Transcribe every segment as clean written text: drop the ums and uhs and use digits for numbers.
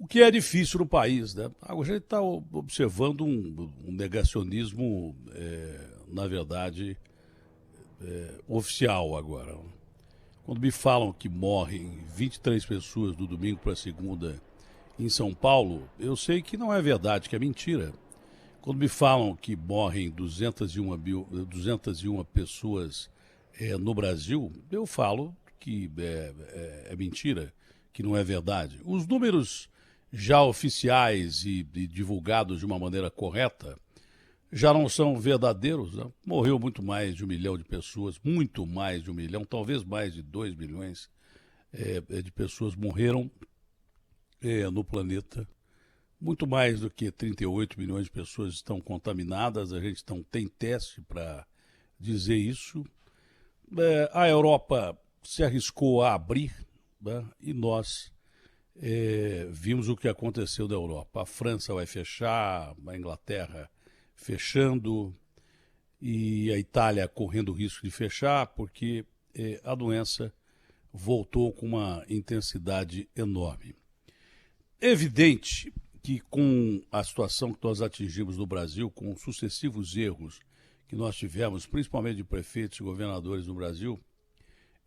O que é difícil no país, né? Agora a gente está observando um negacionismo, na verdade, oficial agora. Quando me falam que morrem 23 pessoas do domingo para segunda em São Paulo, eu sei que não é verdade, que é mentira. Quando me falam que morrem 201 pessoas no Brasil, eu falo que é mentira, que não é verdade. Os números já oficiais e divulgados de uma maneira correta já não são verdadeiros, né? Morreu muito mais de 1 milhão de pessoas, muito mais de 1 milhão, talvez mais de 2 milhões de pessoas morreram no planeta. Muito mais do que 38 milhões de pessoas estão contaminadas, a gente não tem teste para dizer isso. A Europa se arriscou a abrir, né? E nós vimos o que aconteceu na Europa. A França vai fechar, a Inglaterra fechando e a Itália correndo o risco de fechar porque a doença voltou com uma intensidade enorme. É evidente que com a situação que nós atingimos no Brasil, com os sucessivos erros que nós tivemos, principalmente de prefeitos e governadores no Brasil,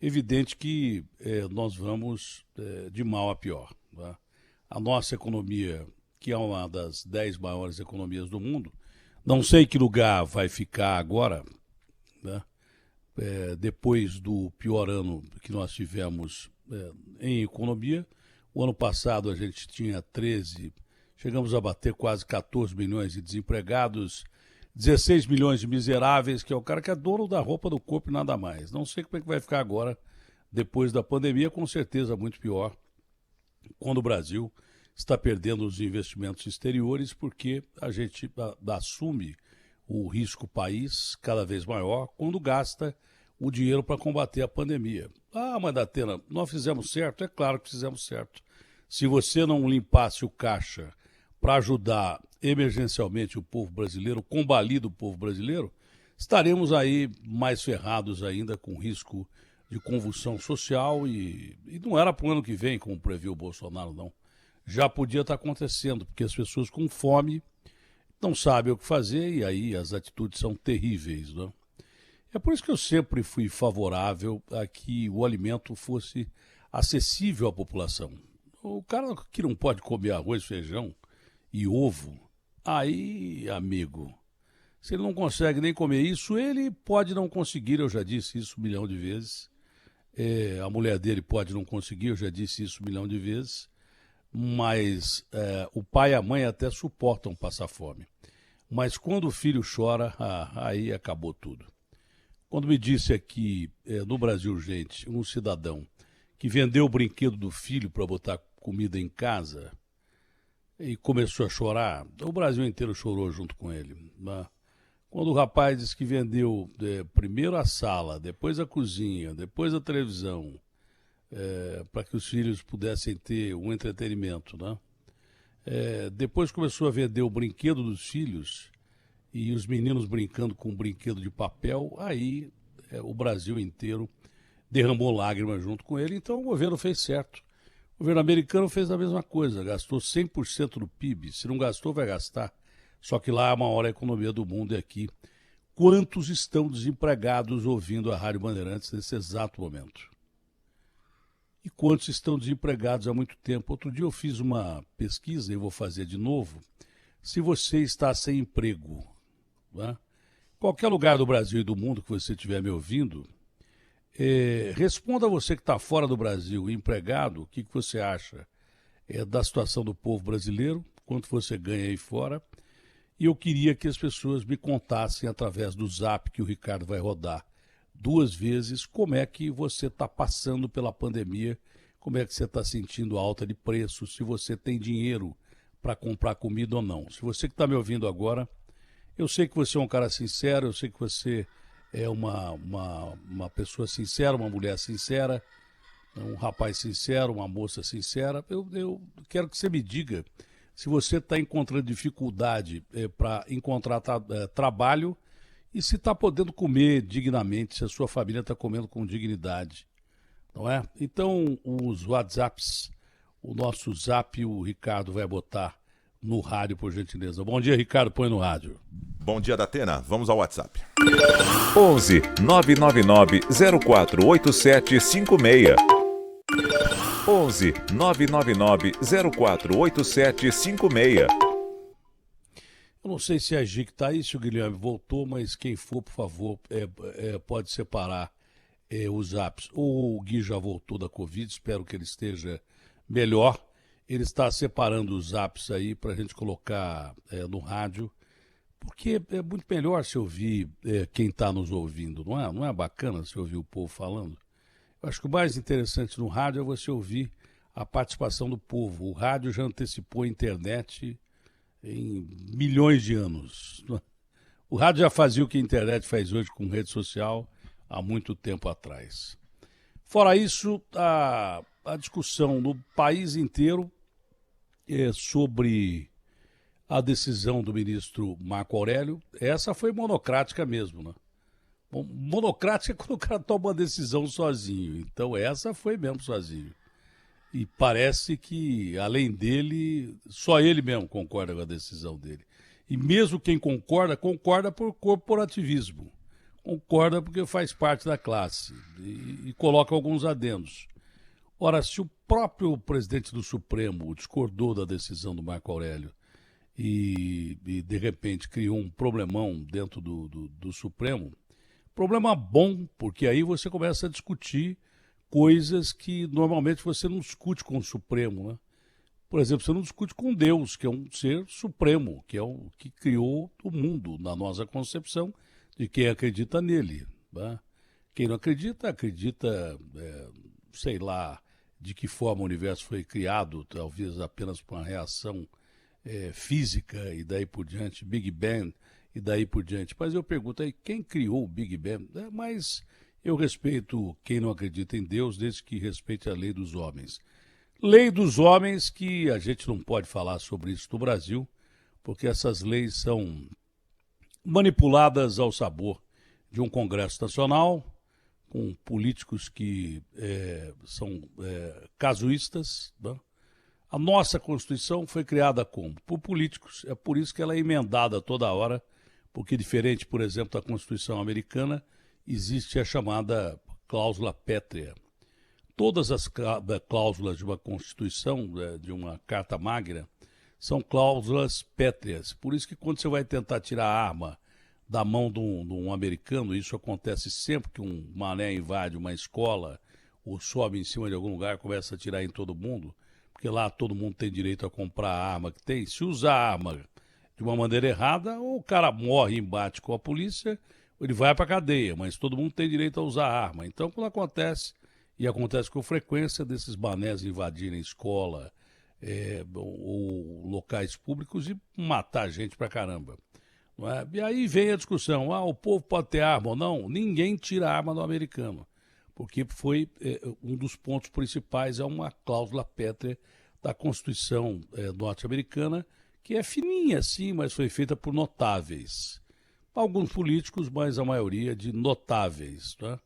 é evidente que nós vamos de mal a pior. Tá? A nossa economia, que é uma das 10 maiores economias do mundo, não sei que lugar vai ficar agora, né? Depois do pior ano que nós tivemos em economia. O ano passado a gente tinha 13, chegamos a bater quase 14 milhões de desempregados, 16 milhões de miseráveis, que é o cara que é dono da roupa do corpo e nada mais. Não sei como é que vai ficar agora, depois da pandemia, com certeza muito pior, quando o Brasil está perdendo os investimentos exteriores, porque a gente assume o risco país cada vez maior quando gasta o dinheiro para combater a pandemia. Ah, mas Datena, nós fizemos certo? É claro que fizemos certo. Se você não limpasse o caixa para ajudar emergencialmente o povo brasileiro, o combalido povo brasileiro, estaremos aí mais ferrados ainda, com risco de convulsão social e não era para o ano que vem, como previu o Bolsonaro, não. Já podia estar acontecendo, porque as pessoas com fome não sabem o que fazer e aí as atitudes são terríveis, né? É por isso que eu sempre fui favorável a que o alimento fosse acessível à população. O cara que não pode comer arroz, feijão e ovo, aí, amigo, se ele não consegue nem comer isso, ele pode não conseguir, eu já disse isso 1 milhão de vezes. A mulher dele pode não conseguir, eu já disse isso 1 milhão de vezes. Mas o pai e a mãe até suportam passar fome. Mas quando o filho chora, aí acabou tudo. Quando me disse aqui, no Brasil, gente, um cidadão que vendeu o brinquedo do filho para botar comida em casa e começou a chorar, o Brasil inteiro chorou junto com ele. Né? Quando o rapaz disse que vendeu primeiro a sala, depois a cozinha, depois a televisão, para que os filhos pudessem ter um entretenimento, né? Depois começou a vender o brinquedo dos filhos e os meninos brincando com um brinquedo de papel, aí o Brasil inteiro derramou lágrimas junto com ele, então o governo fez certo. O governo americano fez a mesma coisa, gastou 100% do PIB, se não gastou vai gastar, só que lá é a maior economia do mundo e aqui. Quantos estão desempregados ouvindo a Rádio Bandeirantes nesse exato momento? E quantos estão desempregados há muito tempo? Outro dia eu fiz uma pesquisa, e vou fazer de novo, se você está sem emprego, né? Qualquer lugar do Brasil e do mundo que você estiver me ouvindo, responda você que está fora do Brasil, empregado, o que você acha da situação do povo brasileiro, quanto você ganha aí fora. E eu queria que as pessoas me contassem através do Zap que o Ricardo vai rodar 2 vezes, como é que você está passando pela pandemia, como é que você está sentindo a alta de preço, se você tem dinheiro para comprar comida ou não. Se você que está me ouvindo agora, eu sei que você é um cara sincero, eu sei que você é uma pessoa sincera, uma mulher sincera, um rapaz sincero, uma moça sincera. Eu quero que você me diga se você está encontrando dificuldade para encontrar trabalho e se está podendo comer dignamente, se a sua família está comendo com dignidade, não é? Então, os WhatsApps, o nosso zap, o Ricardo vai botar no rádio, por gentileza. Bom dia, Ricardo, põe no rádio. Bom dia, Datena. Vamos ao WhatsApp. 11 999 048756. 11 999 048756. Eu não sei se a Gic está aí, se o Guilherme voltou, mas quem for, por favor, pode separar os apps. O Gui já voltou da Covid, espero que ele esteja melhor. Ele está separando os apps aí para a gente colocar no rádio, porque é muito melhor se ouvir quem está nos ouvindo, não é? Não é bacana se ouvir o povo falando? Eu acho que o mais interessante no rádio é você ouvir a participação do povo. O rádio já antecipou a internet em milhões de anos. O rádio já fazia o que a internet faz hoje com rede social há muito tempo atrás. Fora isso, a discussão no país inteiro sobre a decisão do ministro Marco Aurélio, essa foi monocrática mesmo, né? Monocrática é quando o cara toma uma decisão sozinho, então essa foi mesmo sozinho. E parece que, além dele, só ele mesmo concorda com a decisão dele. E mesmo quem concorda, concorda por corporativismo. Concorda porque faz parte da classe e coloca alguns adendos. Ora, se o próprio presidente do Supremo discordou da decisão do Marco Aurélio e de repente, criou um problemão dentro do Supremo, problema bom, porque aí você começa a discutir coisas que normalmente você não discute com o Supremo, né? Por exemplo, você não discute com Deus, que é um ser supremo, que é o que criou o mundo, na nossa concepção de quem acredita nele, né? Quem não acredita, sei lá, de que forma o universo foi criado, talvez apenas por uma reação física e daí por diante, Big Bang e daí por diante. Mas eu pergunto aí, quem criou o Big Bang? Mas eu respeito quem não acredita em Deus, desde que respeite a lei dos homens. Lei dos homens que a gente não pode falar sobre isso no Brasil, porque essas leis são manipuladas ao sabor de um Congresso Nacional, com políticos que são casuístas, né? A nossa Constituição foi criada como? Por políticos. É por isso que ela é emendada toda hora, porque diferente, por exemplo, da Constituição americana, existe a chamada cláusula pétrea. Todas as cláusulas de uma Constituição, de uma Carta Magna, são cláusulas pétreas. Por isso que quando você vai tentar tirar a arma da mão de um americano, isso acontece sempre que um mané invade uma escola ou sobe em cima de algum lugar e começa a atirar em todo mundo, porque lá todo mundo tem direito a comprar a arma que tem. Se usar a arma de uma maneira errada, ou o cara morre em embate com a polícia, ou ele vai para a cadeia, mas todo mundo tem direito a usar a arma. Então, quando acontece, e acontece com frequência, desses manés invadirem escola ou locais públicos e matar gente pra caramba. Não é? E aí vem a discussão, o povo pode ter arma ou não? Ninguém tira a arma do americano, porque foi um dos pontos principais, é uma cláusula pétrea da Constituição norte-americana, que é fininha sim, mas foi feita por notáveis. Alguns políticos, mas a maioria de notáveis, né?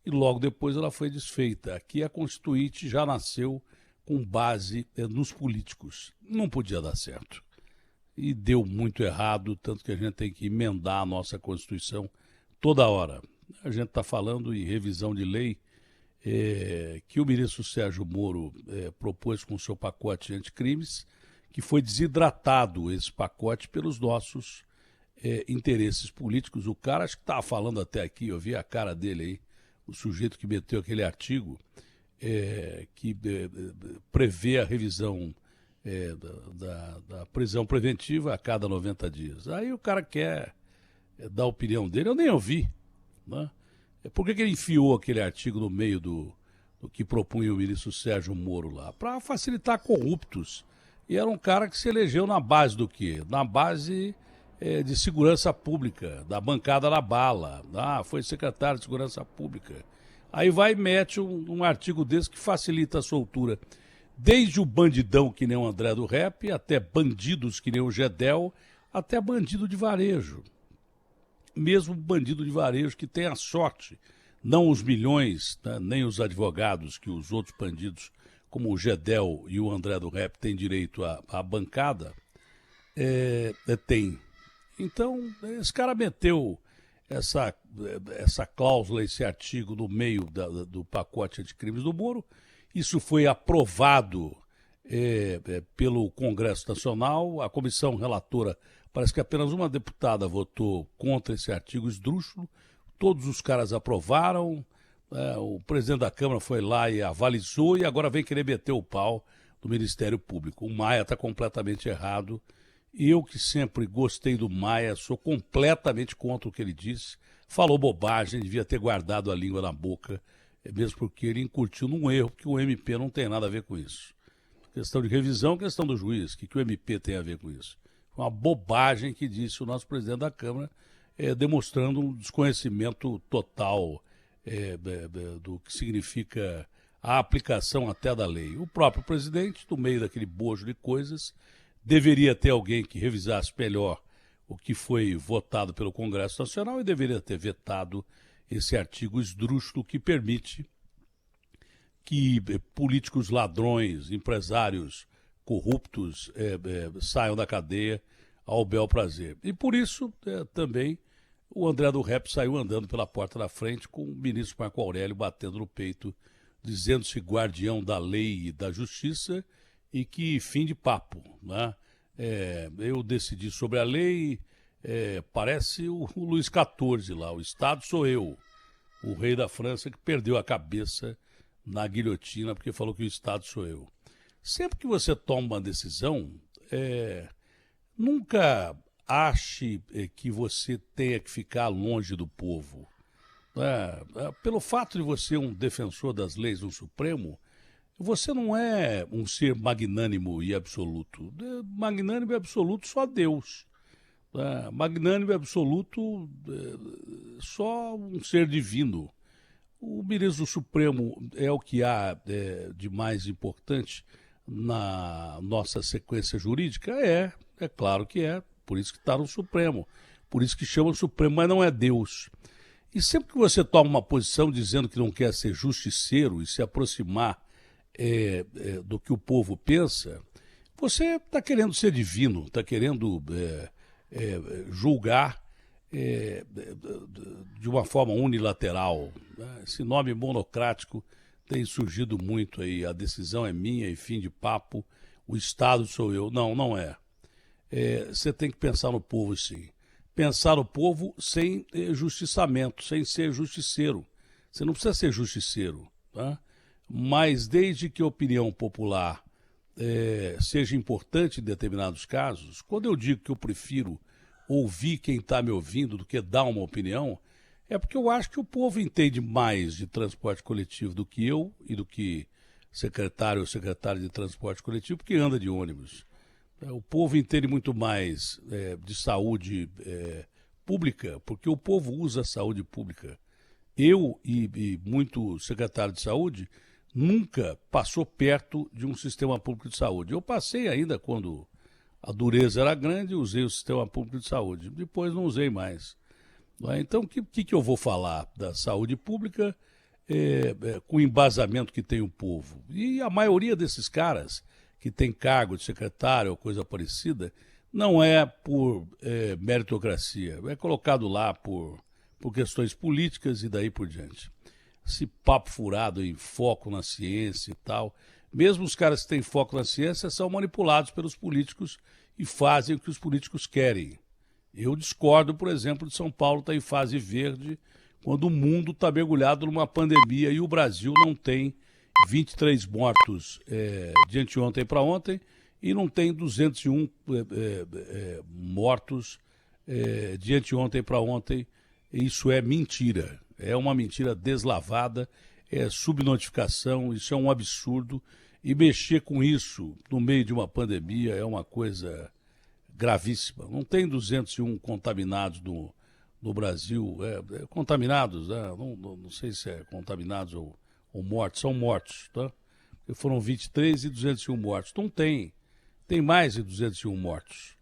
E logo depois ela foi desfeita. Aqui a Constituinte já nasceu com base nos políticos. Não podia dar certo. E deu muito errado, tanto que a gente tem que emendar a nossa Constituição toda hora. A gente está falando em revisão de lei que o ministro Sérgio Moro propôs com o seu pacote anticrimes, que foi desidratado esse pacote pelos nossos interesses políticos. O cara, acho que estava falando até aqui, eu vi a cara dele aí, o sujeito que meteu aquele artigo que prevê a revisão da prisão preventiva a cada 90 dias. Aí o cara quer dar a opinião dele, eu nem ouvi, né? Por que ele enfiou aquele artigo no meio do que propunha o ministro Sérgio Moro lá? Para facilitar corruptos. E era um cara que se elegeu na base do quê? Na base de segurança pública, da bancada da bala. Foi secretário de segurança pública. Aí vai e mete um artigo desse que facilita a soltura. Desde o bandidão que nem o André do Rap, até bandidos que nem o Gedel, até bandido de varejo. Mesmo bandido de varejo que tem a sorte, não os milhões, né, nem os advogados que os outros bandidos como o Gedel e o André do Rep têm direito à bancada, tem. Então, esse cara meteu essa cláusula, esse artigo no meio do pacote de crimes do Moro. Isso foi aprovado pelo Congresso Nacional. A comissão relatora, parece que apenas uma deputada votou contra esse artigo esdrúxulo. Todos os caras aprovaram. O presidente da Câmara foi lá e avalizou e agora vem querer meter o pau do Ministério Público. O Maia está completamente errado. Eu, que sempre gostei do Maia, sou completamente contra o que ele disse. Falou bobagem, devia ter guardado a língua na boca, mesmo porque ele incutiu num erro, porque o MP não tem nada a ver com isso. Questão de revisão, questão do juiz, o que o MP tem a ver com isso? Foi uma bobagem que disse o nosso presidente da Câmara, demonstrando um desconhecimento total do que significa a aplicação até da lei. O próprio presidente, no meio daquele bojo de coisas, deveria ter alguém que revisasse melhor o que foi votado pelo Congresso Nacional e deveria ter vetado esse artigo esdrúxulo que permite que políticos ladrões, empresários corruptos saiam da cadeia ao bel prazer. E por isso também o André do Rep saiu andando pela porta da frente com o ministro Marco Aurélio batendo no peito, dizendo-se guardião da lei e da justiça e que fim de papo, né? Eu decidi sobre a lei, parece o Luís XIV lá, o Estado sou eu, o rei da França que perdeu a cabeça na guilhotina porque falou que o Estado sou eu. Sempre que você toma uma decisão, nunca ache que você tenha que ficar longe do povo. Pelo fato de você ser um defensor das leis no Supremo, você não é um ser magnânimo e absoluto. Magnânimo e absoluto só Deus. Magnânimo e absoluto só um ser divino. O ministro do Supremo é o que há de mais importante na nossa sequência jurídica? É claro que é. Por isso que está no Supremo. Por isso que chama o Supremo, mas não é Deus. E sempre que você toma uma posição dizendo que não quer ser justiceiro e se aproximar do que o povo pensa, você está querendo ser divino, está querendo julgar de uma forma unilateral. Né? Esse nome monocrático tem surgido muito aí. A decisão é minha e fim de papo, o Estado sou eu. Não, não é. Você tem que pensar no povo, sim. Pensar no povo sem justiçamento, sem ser justiceiro. Você não precisa ser justiceiro, tá? Mas desde que a opinião popular seja importante em determinados casos, quando eu digo que eu prefiro ouvir quem está me ouvindo do que dar uma opinião, é porque eu acho que o povo entende mais de transporte coletivo do que eu e do que secretário ou secretária de transporte coletivo, porque anda de ônibus. O povo entende muito mais de saúde pública, porque o povo usa a saúde pública. Eu e muito secretário de saúde nunca passou perto de um sistema público de saúde. Eu passei ainda quando a dureza era grande, usei o sistema público de saúde. Depois não usei mais. Então, o que eu vou falar da saúde pública com o embasamento que tem o povo? E a maioria desses caras que tem cargo de secretário ou coisa parecida, não é por meritocracia, é colocado lá por questões políticas e daí por diante. Esse papo furado em foco na ciência e tal, mesmo os caras que têm foco na ciência são manipulados pelos políticos e fazem o que os políticos querem. Eu discordo, por exemplo, de São Paulo estar em fase verde, quando o mundo está mergulhado numa pandemia e o Brasil não tem 23 mortos de anteontem para ontem e não tem 201 mortos de anteontem para ontem. Isso é mentira, é uma mentira deslavada, é subnotificação, isso é um absurdo. E mexer com isso no meio de uma pandemia é uma coisa gravíssima. Não tem 201 contaminados no Brasil, contaminados, né? Não sei se é contaminados ou mortos, são mortos, tá? Porque foram 23 e 201 mortos. Não tem. Tem mais de 201 mortos.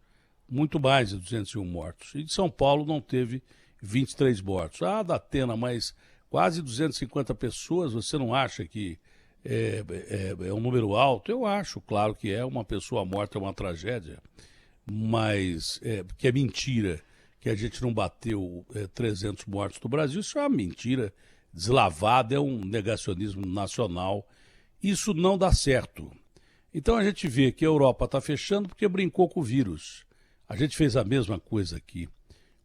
Muito mais de 201 mortos. E de São Paulo não teve 23 mortos. Da Atena, mas quase 250 pessoas, você não acha que é um número alto? Eu acho, claro que é. Uma pessoa morta é uma tragédia, mas que é mentira que a gente não bateu 300 mortos no Brasil. Isso é uma mentira deslavada, é um negacionismo nacional. Isso não dá certo. Então a gente vê que a Europa está fechando porque brincou com o vírus. A gente fez a mesma coisa aqui.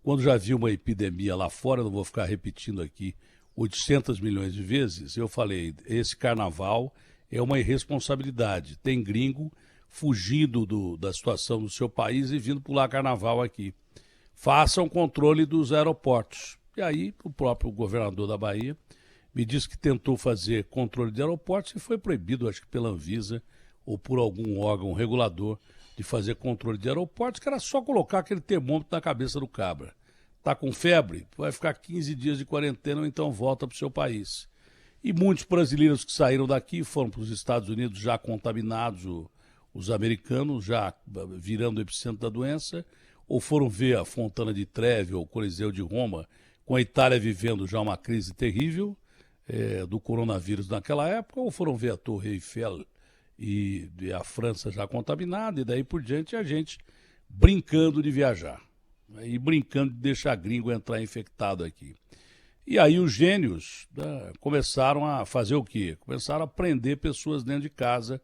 Quando já viu uma epidemia lá fora, não vou ficar repetindo aqui 800 milhões de vezes, eu falei, esse carnaval é uma irresponsabilidade. Tem gringo fugindo da situação do seu país e vindo pular carnaval aqui. Façam controle dos aeroportos. E aí o próprio governador da Bahia me disse que tentou fazer controle de aeroportos e foi proibido, acho que pela Anvisa ou por algum órgão regulador, de fazer controle de aeroportos, que era só colocar aquele termômetro na cabeça do cabra. Está com febre? Vai ficar 15 dias de quarentena ou então volta para o seu país. E muitos brasileiros que saíram daqui foram para os Estados Unidos já contaminados, os americanos já virando o epicentro da doença, ou foram ver a Fontana di Trevi ou o Coliseu de Roma, com a Itália vivendo já uma crise terrível do coronavírus naquela época, ou foram ver a Torre Eiffel e a França já contaminada, e daí por diante a gente brincando de viajar. E brincando de deixar gringo entrar infectado aqui. E aí os gênios começaram a fazer o quê? Começaram a prender pessoas dentro de casa,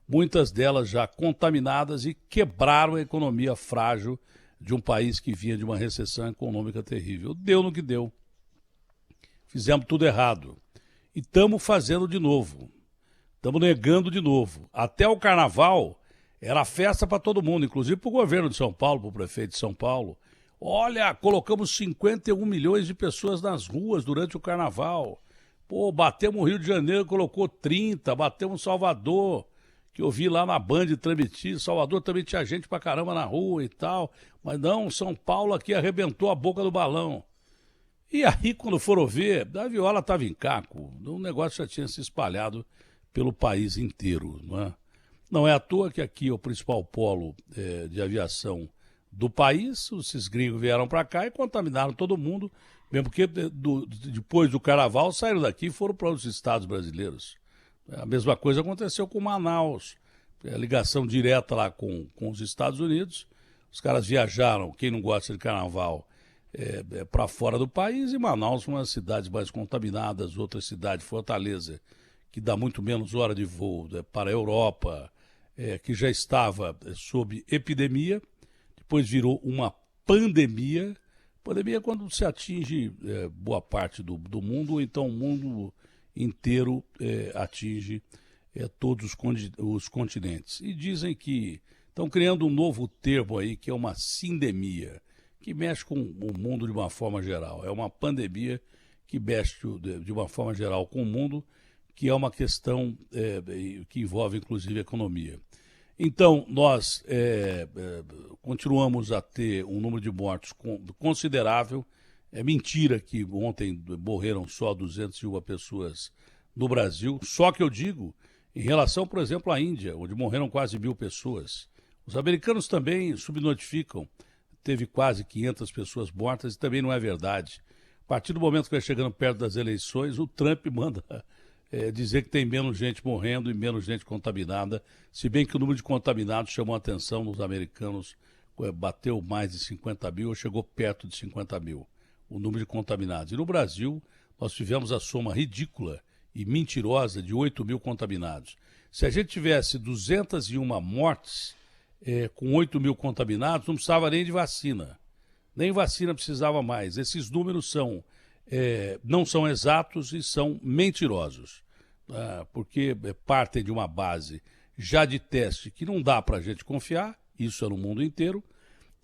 muitas delas já contaminadas, e quebraram a economia frágil de um país que vinha de uma recessão econômica terrível. Deu no que deu. Fizemos tudo errado. E estamos fazendo de novo. Estamos negando de novo. Até o carnaval era festa para todo mundo, inclusive para o governo de São Paulo, para o prefeito de São Paulo. Olha, colocamos 51 milhões de pessoas nas ruas durante o carnaval. Pô, batemos o Rio de Janeiro, colocou 30, batemos Salvador, que eu vi lá na Band transmitir. Salvador também tinha gente pra caramba na rua e tal. Mas não, São Paulo aqui arrebentou a boca do balão. E aí, quando foram ver, a viola estava em caco. O negócio já tinha se espalhado pelo país inteiro. Não é à toa que aqui é o principal polo de aviação do país. Esses gringos vieram para cá e contaminaram todo mundo, mesmo porque depois do carnaval saíram daqui e foram para os estados brasileiros. A mesma coisa aconteceu com Manaus, ligação direta lá com os Estados Unidos. Os caras viajaram, quem não gosta de carnaval, para fora do país, e Manaus, uma das cidades mais contaminadas, outra cidade, Fortaleza, que dá muito menos hora de voo para a Europa, que já estava sob epidemia, depois virou uma pandemia. Pandemia é quando se atinge boa parte do mundo, ou então o mundo inteiro atinge todos os continentes. E dizem que estão criando um novo termo aí, que é uma sindemia, que mexe com o mundo de uma forma geral. É uma pandemia que mexe de uma forma geral com o mundo, que é uma questão que envolve inclusive a economia. Então, nós continuamos a ter um número de mortos considerável. É mentira que ontem morreram só 201 pessoas no Brasil. Só que eu digo, em relação, por exemplo, à Índia, onde morreram quase 1.000 pessoas. Os americanos também subnotificam. Teve quase 500 pessoas mortas, e também não é verdade. A partir do momento que vai chegando perto das eleições, o Trump manda dizer que tem menos gente morrendo e menos gente contaminada, se bem que o número de contaminados chamou a atenção nos americanos, bateu mais de 50 mil, ou chegou perto de 50 mil, o número de contaminados. E no Brasil, nós tivemos a soma ridícula e mentirosa de 8 mil contaminados. Se a gente tivesse 201 mortes com 8 mil contaminados, não precisava nem de vacina. Nem vacina precisava mais. Esses números não são exatos e são mentirosos, porque partem de uma base já de teste que não dá para a gente confiar, isso é no mundo inteiro,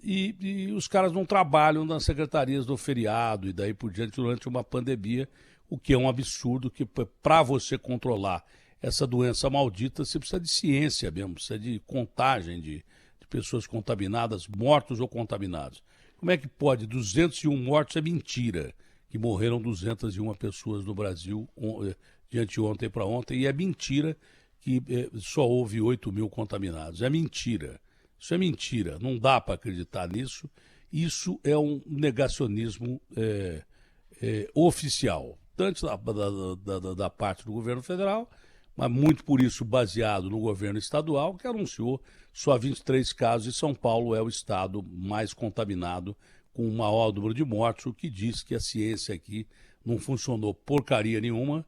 e os caras não trabalham nas secretarias do feriado e daí por diante durante uma pandemia, o que é um absurdo, que para você controlar essa doença maldita você precisa de ciência mesmo, precisa de contagem de pessoas contaminadas, mortos ou contaminados. Como é que pode? 201 mortos é mentira. Que morreram 201 pessoas no Brasil de anteontem para ontem, e é mentira que só houve 8 mil contaminados. É mentira. Isso é mentira. Não dá para acreditar nisso. Isso é um negacionismo oficial, tanto da parte do governo federal, mas muito por isso baseado no governo estadual, que anunciou só 23 casos, e São Paulo é o estado mais contaminado, com o maior número de mortes, o que diz que a ciência aqui não funcionou porcaria nenhuma.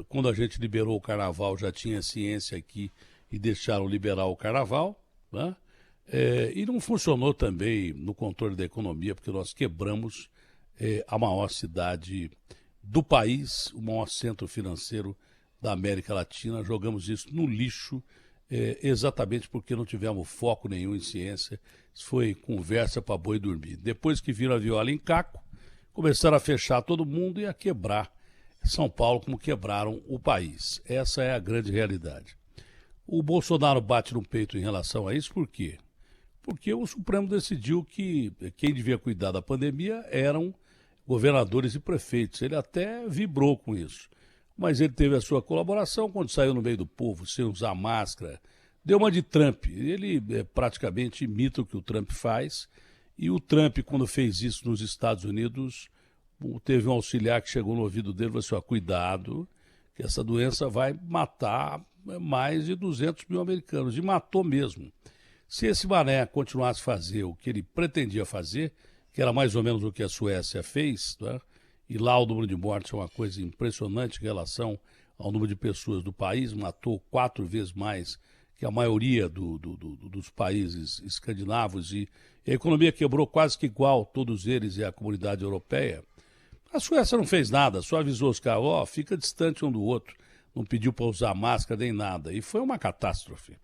Quando a gente liberou o carnaval, já tinha ciência aqui e deixaram liberar o carnaval, né? E não funcionou também no controle da economia, porque nós quebramos a maior cidade do país, o maior centro financeiro da América Latina, jogamos isso no lixo, exatamente porque não tivemos foco nenhum em ciência. Isso foi conversa para boi dormir. Depois que viram a viola em caco, começaram a fechar todo mundo e a quebrar São Paulo como quebraram o país. Essa é a grande realidade. O Bolsonaro bate no peito em relação a isso, por quê? Porque o Supremo decidiu que quem devia cuidar da pandemia eram governadores e prefeitos. Ele até vibrou com isso. Mas ele teve a sua colaboração quando saiu no meio do povo, sem usar máscara. Deu uma de Trump. Ele praticamente imita o que o Trump faz. E o Trump, quando fez isso nos Estados Unidos, teve um auxiliar que chegou no ouvido dele e falou assim, cuidado, que essa doença vai matar mais de 200 mil americanos. E matou mesmo. Se esse mané continuasse a fazer o que ele pretendia fazer, que era mais ou menos o que a Suécia fez, né? E lá o número de mortes é uma coisa impressionante em relação ao número de pessoas do país, matou 4 vezes mais que a maioria dos países escandinavos, e a economia quebrou quase que igual, todos eles e a comunidade europeia. A Suécia não fez nada, só avisou os caras, fica distante um do outro, não pediu para usar máscara nem nada, e foi uma catástrofe.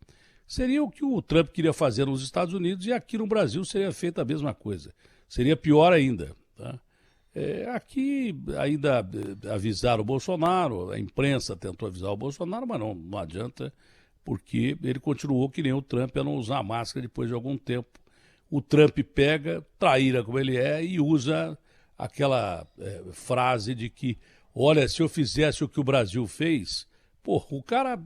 Seria o que o Trump queria fazer nos Estados Unidos, e aqui no Brasil seria feita a mesma coisa. Seria pior ainda, tá? Aqui ainda avisaram o Bolsonaro, a imprensa tentou avisar o Bolsonaro, mas não adianta, porque ele continuou que nem o Trump a não usar máscara depois de algum tempo. O Trump pega, traíra como ele é, e usa aquela frase de que, olha, se eu fizesse o que o Brasil fez, o cara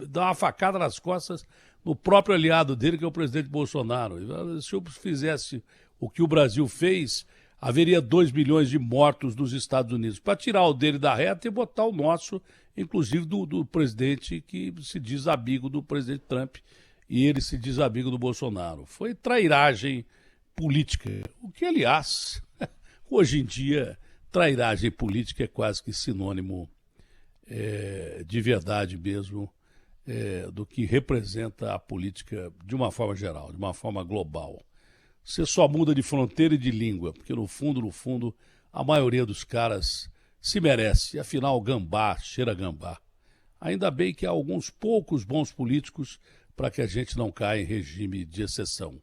dá uma facada nas costas no próprio aliado dele, que é o presidente Bolsonaro. Se eu fizesse o que o Brasil fez, haveria 2 milhões de mortos nos Estados Unidos. Para tirar o dele da reta e botar o nosso, inclusive do presidente que se diz amigo do presidente Trump, e ele se diz amigo do Bolsonaro. Foi trairagem política, o que, aliás, hoje em dia, trairagem política é quase que sinônimo de verdade mesmo, do que representa a política de uma forma geral, de uma forma global. Você só muda de fronteira e de língua, porque no fundo, a maioria dos caras se merece. Afinal, gambá cheira gambá. Ainda bem que há alguns poucos bons políticos para que a gente não caia em regime de exceção.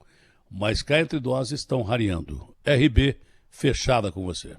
Mas cá entre nós estão rareando. RB, fechada com você.